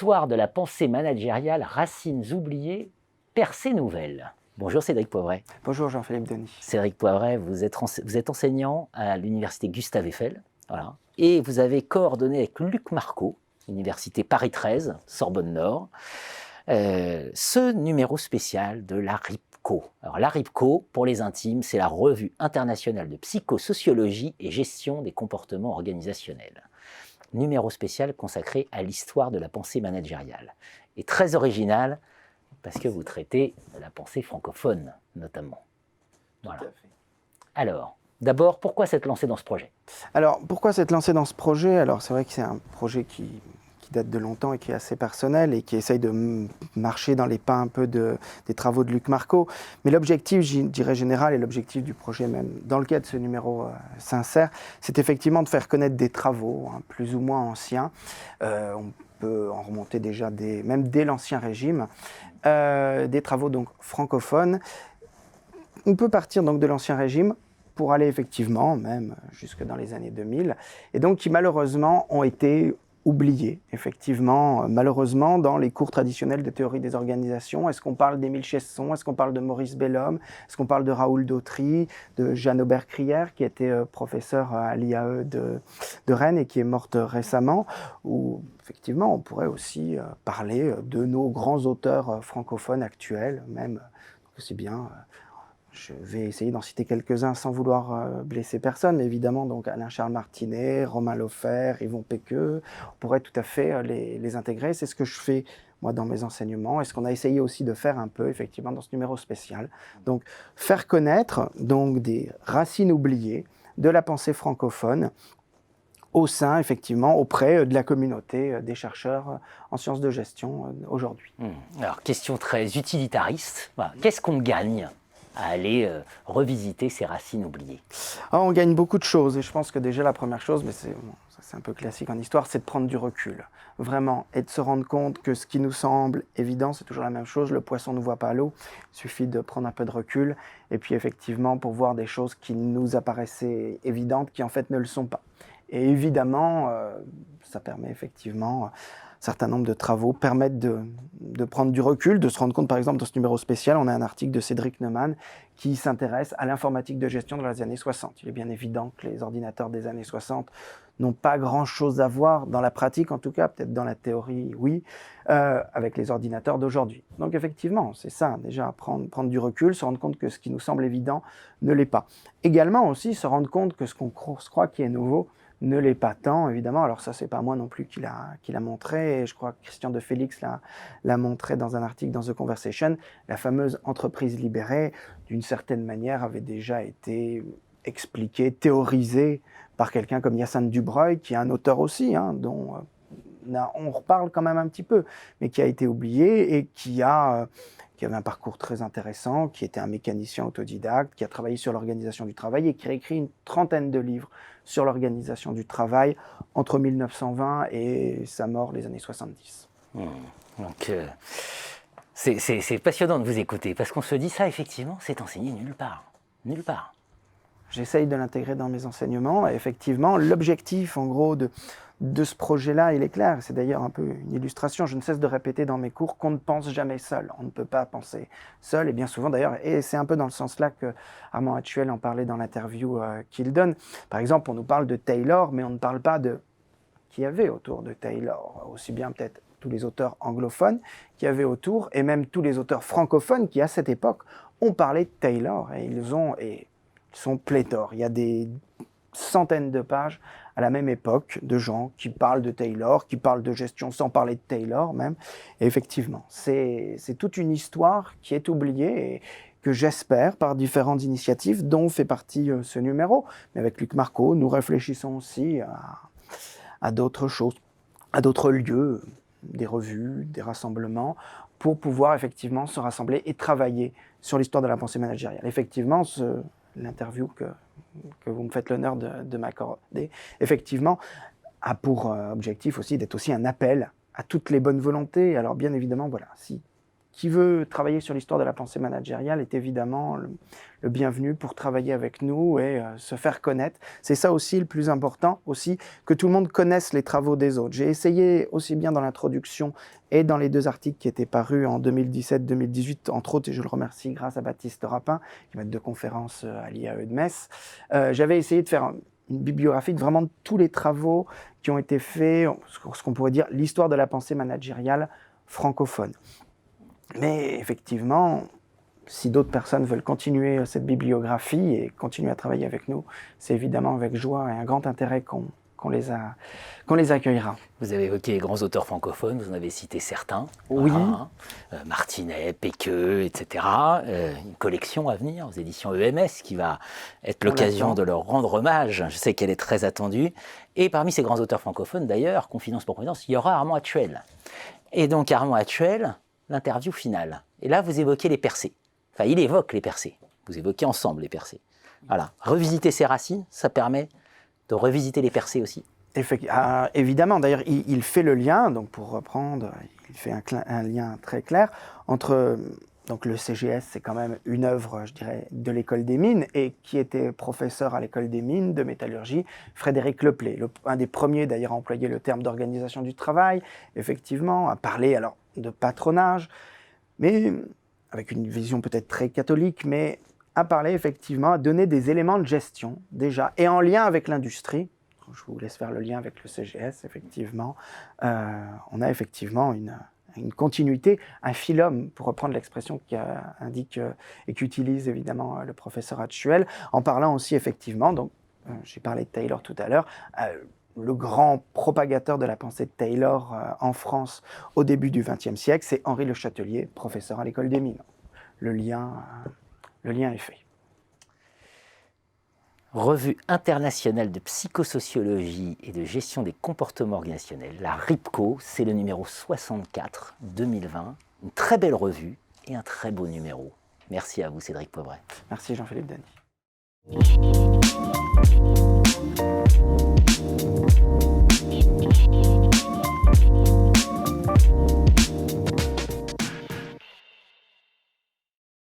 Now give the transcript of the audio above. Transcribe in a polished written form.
Histoire de la pensée managériale, racines oubliées, percées nouvelles. Bonjour Cédric Poivret. Bonjour Jean-Philippe Denis. Cédric Poivret, vous êtes enseignant à l'université Gustave Eiffel, voilà, et vous avez coordonné avec Luc Marco, université Paris 13, Sorbonne Nord, ce numéro spécial de la RIPCO. Alors la RIPCO, pour les intimes, c'est la revue internationale de psychosociologie et gestion des comportements organisationnels. Numéro spécial consacré à l'histoire de la pensée managériale. Et très original, parce que vous traitez de la pensée francophone, notamment. Voilà. Tout à fait. Alors, d'abord, pourquoi s'être lancé dans ce projet? Alors, pourquoi s'être lancé dans ce projet? Alors, c'est vrai que c'est un projet qui date de longtemps et qui est assez personnel et qui essaye de marcher dans les pas un peu des travaux de Luc Marco. Mais l'objectif, je dirais général, et l'objectif du projet même, dans le cadre de ce numéro s'insère, c'est effectivement de faire connaître des travaux, plus ou moins anciens. On peut en remonter déjà même dès l'Ancien Régime, des travaux donc francophones. On peut partir donc de l'Ancien Régime pour aller effectivement même jusque dans les années 2000, et donc qui malheureusement ont été oubliés, effectivement, malheureusement, dans les cours traditionnels de théorie des organisations. Est-ce qu'on parle d'Émile Chesson? Est-ce qu'on parle de Maurice Bellhomme? Est-ce qu'on parle de Raoul Dautry, de Jeanne Aubert-Crière, qui était professeur à l'IAE de Rennes et qui est morte récemment? Ou effectivement, on pourrait aussi parler de nos grands auteurs francophones actuels, même aussi bien... Je vais essayer d'en citer quelques-uns sans vouloir blesser personne, mais évidemment, donc Alain-Charles Martinet, Romain Lofert, Yvon Pequeux, on pourrait tout à fait les intégrer. C'est ce que je fais, moi, dans mes enseignements, et ce qu'on a essayé aussi de faire un peu, effectivement, dans ce numéro spécial. Donc, faire connaître donc, des racines oubliées de la pensée francophone au sein, effectivement, auprès de la communauté des chercheurs en sciences de gestion aujourd'hui. Alors, question très utilitariste, voilà. Qu'est-ce qu'on gagne à aller revisiter ces racines oubliées? On gagne beaucoup de choses, et je pense que déjà la première chose, mais c'est un peu classique en histoire, c'est de prendre du recul, vraiment, et de se rendre compte que ce qui nous semble évident, c'est toujours la même chose, le poisson ne voit pas l'eau, il suffit de prendre un peu de recul, et puis effectivement pour voir des choses qui nous apparaissaient évidentes, qui en fait ne le sont pas. Et évidemment, ça permet effectivement... Un certain nombre de travaux permettent de prendre du recul, de se rendre compte, par exemple, dans ce numéro spécial, on a un article de Cédric Neumann qui s'intéresse à l'informatique de gestion dans les années 60. Il est bien évident que les ordinateurs des années 60 n'ont pas grand-chose à voir, dans la pratique en tout cas, peut-être dans la théorie, oui, avec les ordinateurs d'aujourd'hui. Donc effectivement, c'est ça, déjà, prendre du recul, se rendre compte que ce qui nous semble évident ne l'est pas. Également aussi, se rendre compte que ce qu'on croit qui est nouveau, ne l'est pas tant, évidemment. Alors ça, c'est pas moi non plus qui l'a montré, et je crois que Christian de Félix l'a montré dans un article dans The Conversation. La fameuse entreprise libérée, d'une certaine manière, avait déjà été expliquée, théorisée par quelqu'un comme Hyacinthe Dubreuil, qui est un auteur aussi, dont on reparle quand même un petit peu, mais qui a été oublié et qui avait un parcours très intéressant, qui était un mécanicien autodidacte, qui a travaillé sur l'organisation du travail et qui a écrit une trentaine de livres sur l'organisation du travail entre 1920 et sa mort, les années 70. Donc, c'est passionnant de vous écouter, parce qu'on se dit ça, effectivement, c'est enseigné nulle part. Nulle part. J'essaye de l'intégrer dans mes enseignements, et effectivement, l'objectif, en gros, de ce projet-là, il est clair. C'est d'ailleurs un peu une illustration. Je ne cesse de répéter dans mes cours qu'on ne pense jamais seul. On ne peut pas penser seul, et bien souvent d'ailleurs, et c'est un peu dans le sens-là que Armand Hatchuel en parlait dans l'interview qu'il donne. Par exemple, on nous parle de Taylor, mais on ne parle pas de qui y avait autour de Taylor, aussi bien peut-être tous les auteurs anglophones qui y avait autour, et même tous les auteurs francophones qui, à cette époque, ont parlé de Taylor, et ils sont pléthores. Il y a des centaines de pages à la même époque de gens qui parlent de Taylor, qui parlent de gestion sans parler de Taylor même. Et effectivement, c'est toute une histoire qui est oubliée et que j'espère, par différentes initiatives, dont fait partie ce numéro. Mais avec Luc Marco, nous réfléchissons aussi à d'autres choses, à d'autres lieux, des revues, des rassemblements, pour pouvoir effectivement se rassembler et travailler sur l'histoire de la pensée managériale. Effectivement, l'interview que vous me faites l'honneur de m'accorder, effectivement, a pour objectif aussi d'être aussi un appel à toutes les bonnes volontés. Alors bien évidemment, voilà, si qui veut travailler sur l'histoire de la pensée managériale est évidemment le bienvenu pour travailler avec nous et se faire connaître. C'est ça aussi le plus important, aussi que tout le monde connaisse les travaux des autres. J'ai essayé aussi bien dans l'introduction et dans les 2 articles qui étaient parus en 2017-2018, entre autres, et je le remercie grâce à Baptiste Rapin, qui est maître de conférence à l'IAE de Metz, j'avais essayé de faire une bibliographie de vraiment tous les travaux qui ont été faits, ce qu'on pourrait dire l'histoire de la pensée managériale francophone. Mais effectivement, si d'autres personnes veulent continuer cette bibliographie et continuer à travailler avec nous, c'est évidemment avec joie et un grand intérêt qu'on les accueillera. Vous avez évoqué les grands auteurs francophones, vous en avez cité certains. Oui. Voilà, Martinet, Péqueux, etc. Une collection à venir aux éditions EMS qui va être l'occasion de leur rendre hommage. Je sais qu'elle est très attendue. Et parmi ces grands auteurs francophones, d'ailleurs, confidence pour confidence, il y aura Armand Hatchuel. Et donc Armand Hatchuel, l'interview finale. Et là, vous évoquez les percées. Enfin, il évoque les percées. Vous évoquez ensemble les percées. Voilà. Revisiter ses racines, ça permet de revisiter les percées aussi. Évidemment, d'ailleurs, il fait le lien, donc pour reprendre, il fait un lien très clair entre donc le CGS, c'est quand même une œuvre, je dirais, de l'école des mines, et qui était professeur à l'école des mines de métallurgie, Frédéric Leplay, un des premiers d'ailleurs à employer le terme d'organisation du travail, effectivement, à parler alors de patronage, mais avec une vision peut-être très catholique, mais à parler effectivement, à donner des éléments de gestion déjà, et en lien avec l'industrie. Je vous laisse faire le lien avec le CGS, effectivement. On a effectivement une continuité, un phylum, pour reprendre l'expression qu'indique et qu'utilise évidemment le professeur Hatchuel, en parlant aussi effectivement, donc j'ai parlé de Taylor tout à l'heure, le grand propagateur de la pensée de Taylor en France au début du XXe siècle, c'est Henri Le Chatelier, professeur à l'école des mines. Le lien est fait. Revue internationale de psychosociologie et de gestion des comportements organisationnels, la RIPCO, c'est le numéro 64 2020. Une très belle revue et un très beau numéro. Merci à vous, Cédric Poivret. Merci Jean-Philippe Dany.